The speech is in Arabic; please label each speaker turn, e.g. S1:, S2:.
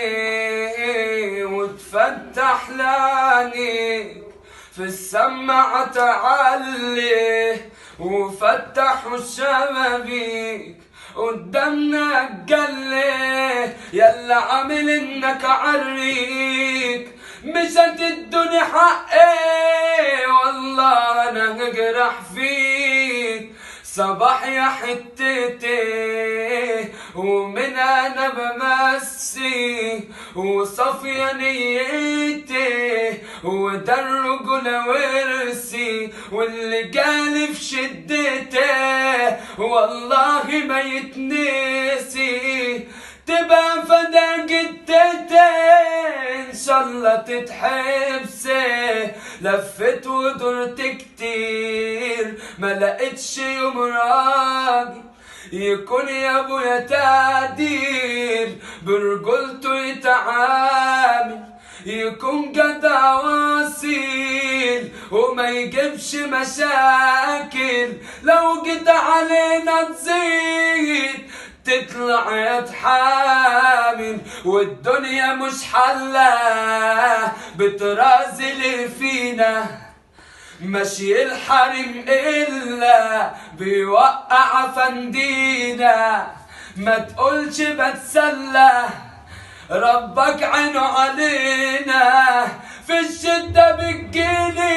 S1: فوالي وتفتح لانيك في السماعة تعلي وفتحوا الشبابيك قدامنا قلي يلا عامل انك عريك مش هتدوني حقي والله انا هجرح فيك صباح يا حتتي ومن انا بمسي وصافية نيتي وده الرجل ورثي واللي جالي في شدتي والله ما يتنسي تبقى فدا جدتي ان شاء الله تتحبسي لفت ودرت كتير ما لقيتش يوم راجل يكون يا ابويا تقدير برجولته يتعامل يكون جدع واصيل وما يجيبش مشاكل لو جيت علينا تزيد تطلع يا تحامل والدنيا مش حلة بترازل فينا ماشي الحريم إلا بيوقع فندينا ما تقولش بتسلى ربك عينه علينا في الشدة بتجيلي